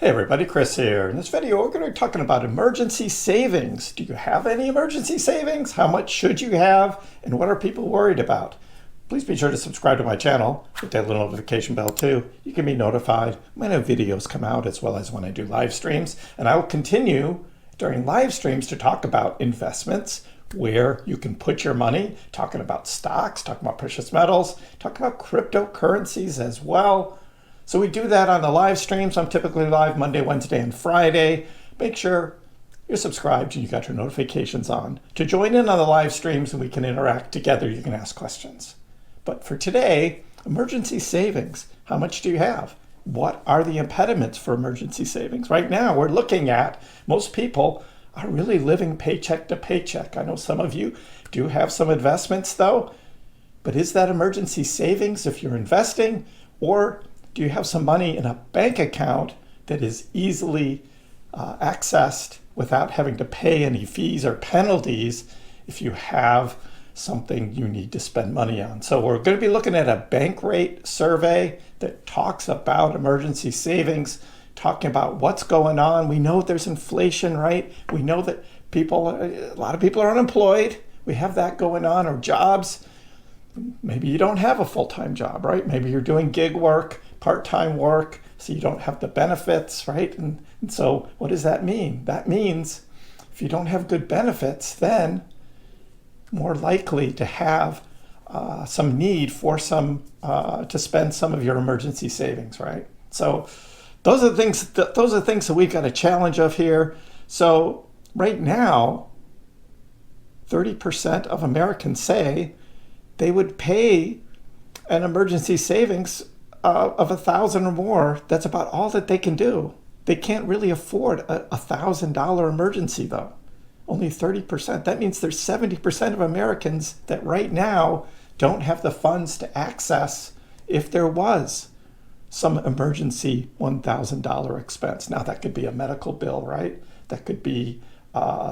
Hey everybody, Chris here. In this video, we're going to be talking about emergency savings. Do you have any emergency savings? How much should you have? And what are people worried about? Please be sure to subscribe to my channel. Hit that little notification bell too. You can be notified when videos come out as well as when I do live streams. And I will continue during live streams to talk about investments, where you can put your money, talking about stocks, talking about precious metals, talking about cryptocurrencies as well. So we do that on the live streams. I'm typically live Monday, Wednesday, and Friday. Make sure you're subscribed and you got your notifications on to join in on the live streams, and we can interact together. You can ask questions. But for today, emergency savings. How much do you have? What are the impediments for emergency savings? Right now, we're looking at most people are really living paycheck to paycheck. I know some of you do have some investments though, but is that emergency savings if you're investing, or do you have some money in a bank account that is easily accessed without having to pay any fees or penalties if you have something you need to spend money on? So we're going to be looking at a bank rate survey that talks about emergency savings, talking about what's going on. We know there's inflation, right? We know that a lot of people are unemployed. We have that going on, or jobs. Maybe you don't have a full-time job, right? Maybe you're doing gig work, part-time work, so you don't have the benefits, right? And so what does that mean? That means if you don't have good benefits, then more likely to have some need for to spend some of your emergency savings, right? So those are the things that we've got a challenge of here. So right now, 30% of Americans say they would pay an emergency savings of $1,000 or more. That's about all that they can do. They can't really afford a $1,000 emergency though. Only 30%. That means there's 70% of Americans that right now don't have the funds to access if there was some emergency $1,000 expense. Now that could be a medical bill, right? That could be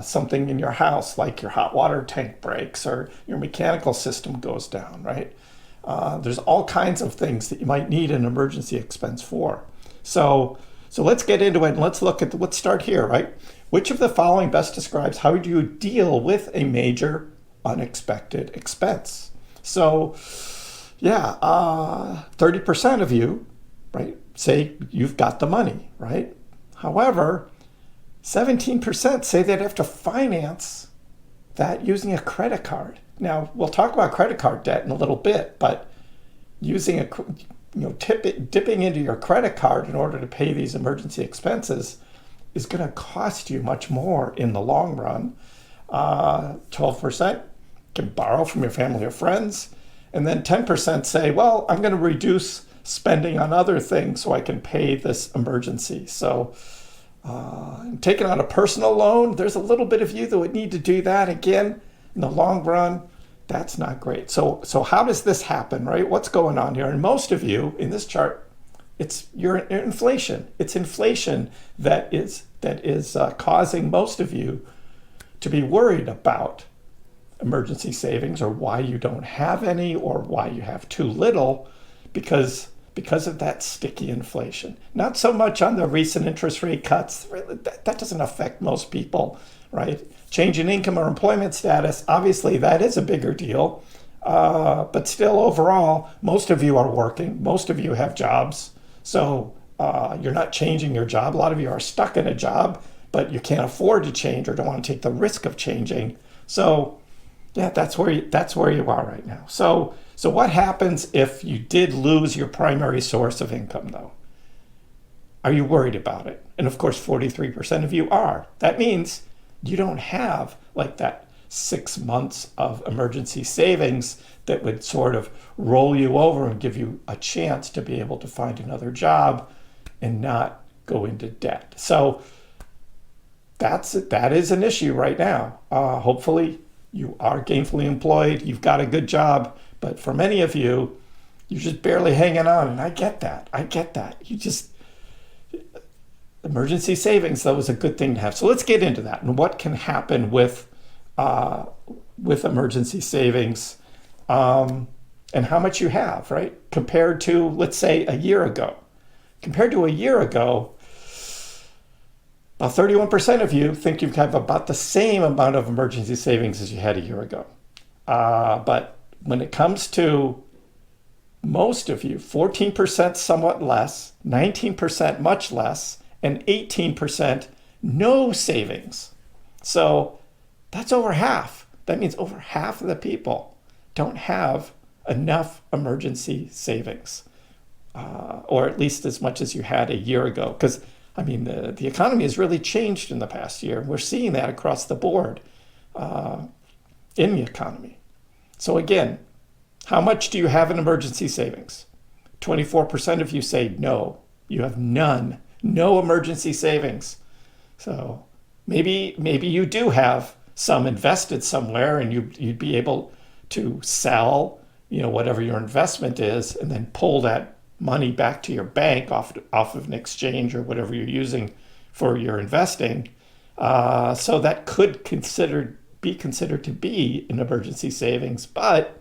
something in your house, like your hot water tank breaks or your mechanical system goes down, right? There's all kinds of things that you might need an emergency expense for. So let's get into it and let's start here, right? Which of the following best describes how do you deal with a major unexpected expense? So yeah, 30% of you, right, say you've got the money, right? However, 17% say they'd have to finance that using a credit card. Now, we'll talk about credit card debt in a little bit, but using dipping into your credit card in order to pay these emergency expenses is going to cost you much more in the long run. 12% can borrow from your family or friends, and then 10% say, well, I'm going to reduce spending on other things so I can pay this emergency. So taking out a personal loan, there's a little bit of you that would need to do that. Again, in the long run, that's not great. So how does this happen, right? What's going on here? And most of you in this chart, it's your inflation. It's inflation that is causing most of you to be worried about emergency savings, or why you don't have any, or why you have too little, because of that sticky inflation. Not so much on the recent interest rate cuts. That doesn't affect most people, right? Change in income or employment status, obviously that is a bigger deal. But still, overall, most of you are working. Most of you have jobs. So you're not changing your job. A lot of you are stuck in a job, but you can't afford to change or don't want to take the risk of changing. So yeah, that's where you are right now. So what happens if you did lose your primary source of income though? Are you worried about it? And of course, 43% of you are. That means you don't have like that 6 months of emergency savings that would sort of roll you over and give you a chance to be able to find another job and not go into debt. So that is an issue right now. Hopefully you are gainfully employed, you've got a good job, but for many of you, you're just barely hanging on. And I get that. Emergency savings, though, is a good thing to have. So let's get into that and what can happen with emergency savings and how much you have, right? Compared to, let's say, a year ago. Compared to a year ago, About 31% of you think you have about the same amount of emergency savings as you had a year ago. But when it comes to most of you, 14% somewhat less, 19% much less, and 18% no savings. So that's over half. That means over half of the people don't have enough emergency savings, or at least as much as you had a year ago. Because, I mean, the economy has really changed in the past year. We're seeing that across the board in the economy. So again, how much do you have in emergency savings? 24% of you say no. You have none. No emergency savings. So maybe you do have some invested somewhere, and you'd be able to sell, whatever your investment is, and then pull that money back to your bank off of an exchange or whatever you're using for your investing. So that could be considered to be an emergency savings, but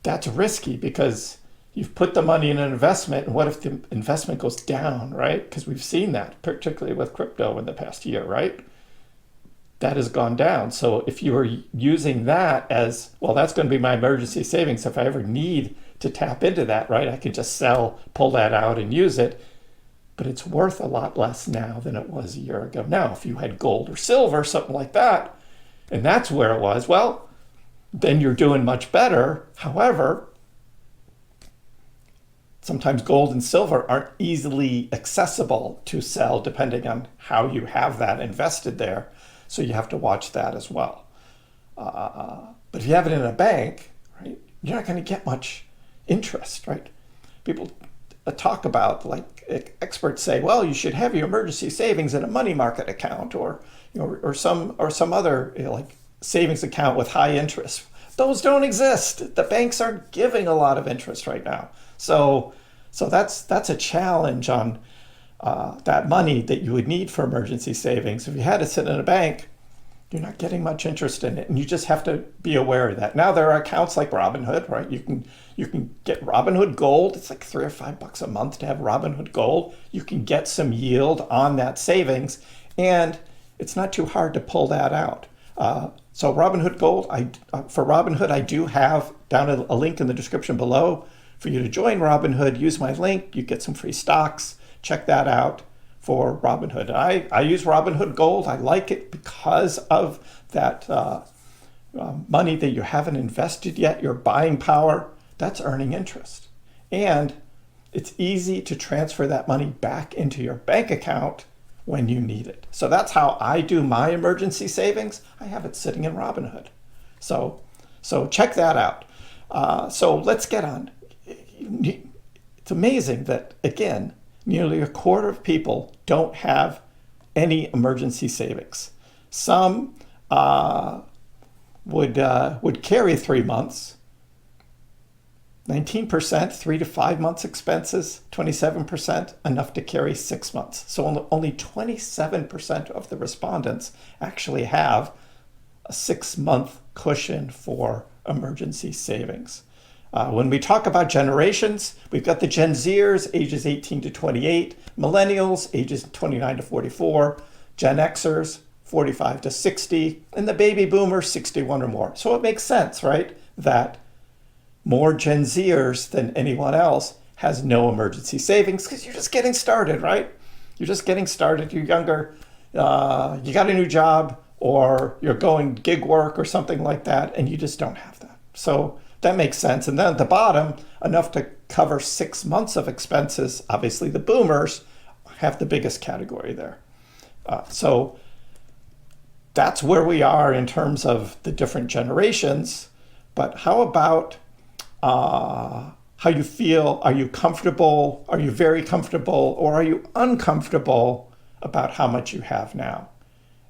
that's risky because you've put the money in an investment, and what if the investment goes down, right? Because we've seen that, particularly with crypto in the past year, right? That has gone down. So if you were using that as, well, that's going to be my emergency savings. If I ever need to tap into that, right, I can just sell, pull that out and use it. But it's worth a lot less now than it was a year ago. Now, if you had gold or silver, something like that, and that's where it was, well, then you're doing much better. However, sometimes gold and silver aren't easily accessible to sell depending on how you have that invested there. So you have to watch that as well. But if you have it in a bank, right, you're not going to get much interest, right? People talk about, like experts say, well, you should have your emergency savings in a money market account or some other like savings account with high interest. Those don't exist. The banks aren't giving a lot of interest right now. So that's a challenge on that money that you would need for emergency savings. If you had it sit in a bank, you're not getting much interest in it, and you just have to be aware of that. Now there are accounts like Robinhood, right? You can get Robinhood Gold. It's like $3 or $5 a month to have Robinhood Gold. You can get some yield on that savings, and it's not too hard to pull that out. So Robinhood Gold, for Robinhood, I do have down a link in the description below for you to join Robinhood. Use my link, you get some free stocks. Check that out for Robinhood. I use Robinhood Gold. I like it because of that money that you haven't invested yet, your buying power, that's earning interest. And it's easy to transfer that money back into your bank account when you need it. So that's how I do my emergency savings. I have it sitting in Robinhood. So check that out. So let's get on. It's amazing that, again, nearly a quarter of people don't have any emergency savings. Some would carry 3 months, 19% 3 to 5 months expenses, 27% enough to carry 6 months. So only 27% of the respondents actually have a 6-month cushion for emergency savings. When we talk about generations, we've got the Gen Zers, ages 18 to 28, millennials, ages 29 to 44, Gen Xers, 45 to 60, and the baby boomers, 61 or more. So it makes sense, right, that more Gen Zers than anyone else has no emergency savings because you're just getting started, right? You're just getting started. You're younger, you got a new job, or you're going gig work or something like that, and you just don't have that. So that makes sense. And then at the bottom, enough to cover 6 months of expenses. Obviously, the boomers have the biggest category there. So that's where we are in terms of the different generations. But how about how you feel? Are you comfortable? Are you very comfortable? Or are you uncomfortable about how much you have now?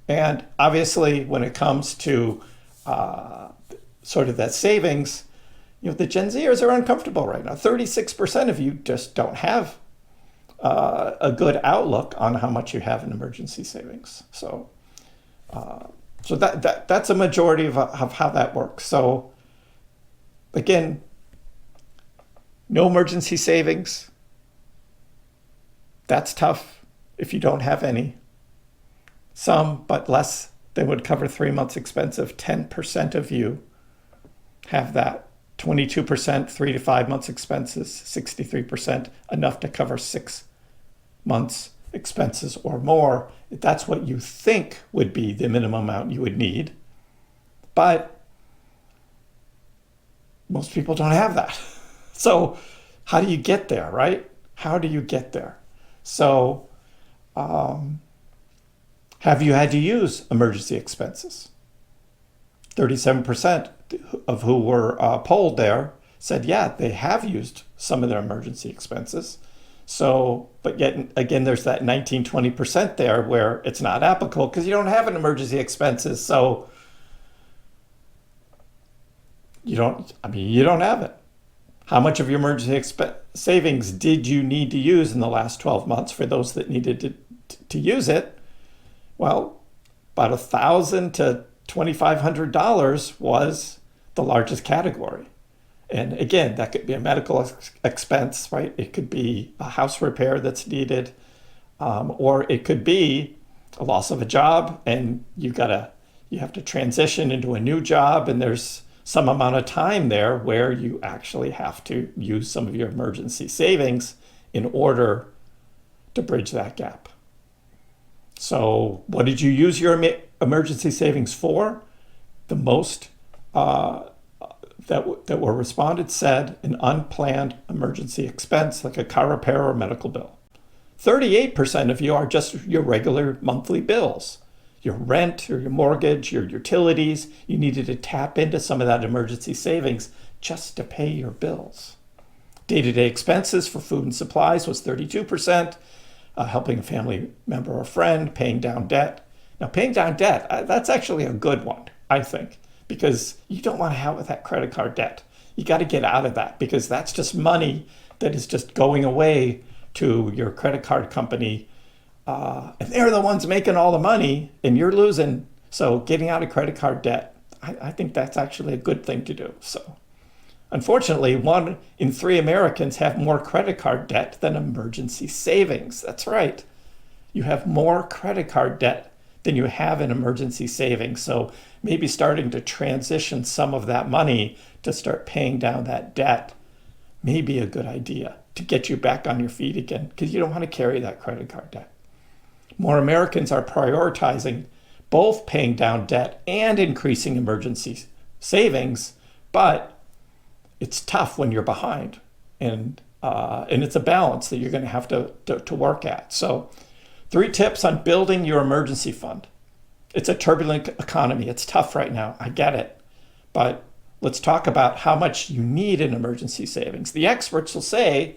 And obviously, when it comes to sort of that savings, the Gen Zers are uncomfortable right now. 36% of you just don't have a good outlook on how much you have in emergency savings. So that's a majority of how that works. So again, no emergency savings. That's tough. if you don't have any. Some, but less than would cover 3 months' expense of 10% of you have that. 22%, 3 to 5 months expenses, 63%, enough to cover 6 months expenses or more. If that's what you think would be the minimum amount you would need. But most people don't have that. So how do you get there, right? How do you get there? So have you had to use emergency expenses? 37% of who were polled there said, yeah, they have used some of their emergency expenses. So, but yet again, there's that 19-20% there where it's not applicable because you don't have an emergency expenses. So you don't have it. How much of your emergency savings did you need to use in the last 12 months for those that needed to use it? Well, about $1,000 to $2,500 was the largest category. And again, that could be a medical expense, right? It could be a house repair that's needed, or it could be a loss of a job and you have to transition into a new job, and there's some amount of time there where you actually have to use some of your emergency savings in order to bridge that gap. So what did you use your emergency savings for? The most that were responded said an unplanned emergency expense like a car repair or medical bill. 38% of you are just your regular monthly bills. Your rent or your mortgage, your utilities, you needed to tap into some of that emergency savings just to pay your bills. Day-to-day expenses for food and supplies was 32%, helping a family member or friend, paying down debt. Now, paying down debt, that's actually a good one, I think, because you don't want to have that credit card debt. You got to get out of that because that's just money that is just going away to your credit card company. And they're the ones making all the money and you're losing. So getting out of credit card debt, I think that's actually a good thing to do. So unfortunately, 1 in 3 Americans have more credit card debt than emergency savings. That's right. You have more credit card debt than you have in emergency savings. So maybe starting to transition some of that money to start paying down that debt may be a good idea to get you back on your feet again, because you don't want to carry that credit card debt. More Americans are prioritizing both paying down debt and increasing emergency savings, but it's tough when you're behind, and it's a balance that you're going to have to work at. So 3 tips on building your emergency fund. It's a turbulent economy. It's tough right now. I get it. But let's talk about how much you need in emergency savings. The experts will say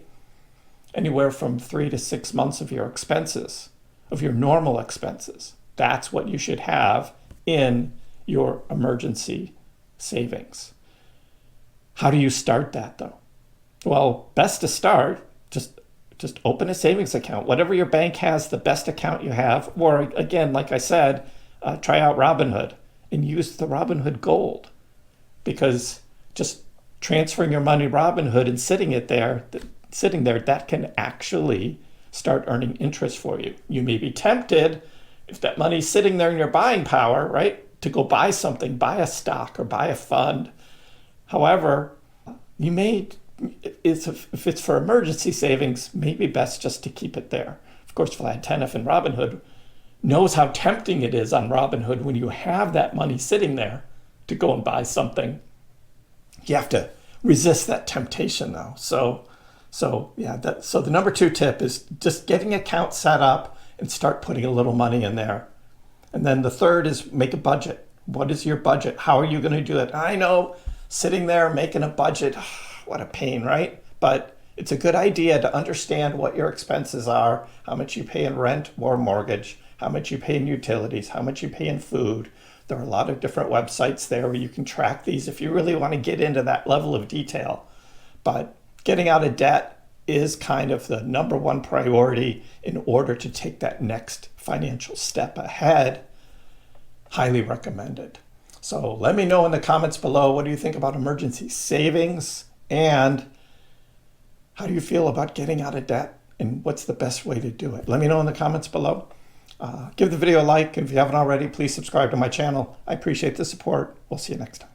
anywhere from 3 to 6 months of your expenses, of your normal expenses. That's what you should have in your emergency savings. How do you start that though? Well, best to start, just open a savings account. Whatever your bank has, the best account you have. Or again, like I said, try out Robinhood and use the Robinhood Gold, because just transferring your money to Robinhood and sitting there, that can actually start earning interest for you. You may be tempted, if that money's sitting there in your buying power, right, to go buy something, buy a stock or buy a fund. However, you may, if it's for emergency savings, maybe best just to keep it there. Of course, Vlad Tenev and Robinhood knows how tempting it is on Robinhood when you have that money sitting there to go and buy something. You have to resist that temptation though. So the number 2 tip is just getting an account set up and start putting a little money in there. And then the third is make a budget. What is your budget? How are you going to do it? I know sitting there making a budget, what a pain, right? But it's a good idea to understand what your expenses are, how much you pay in rent or mortgage, how much you pay in utilities, how much you pay in food. There are a lot of different websites there where you can track these if you really want to get into that level of detail. But getting out of debt is kind of the number 1 priority in order to take that next financial step ahead. Highly recommended. So let me know in the comments below, what do you think about emergency savings, and how do you feel about getting out of debt and what's the best way to do it? Let me know in the comments below. Give the video a like, and if you haven't already, please subscribe to my channel. I appreciate the support. We'll see you next time.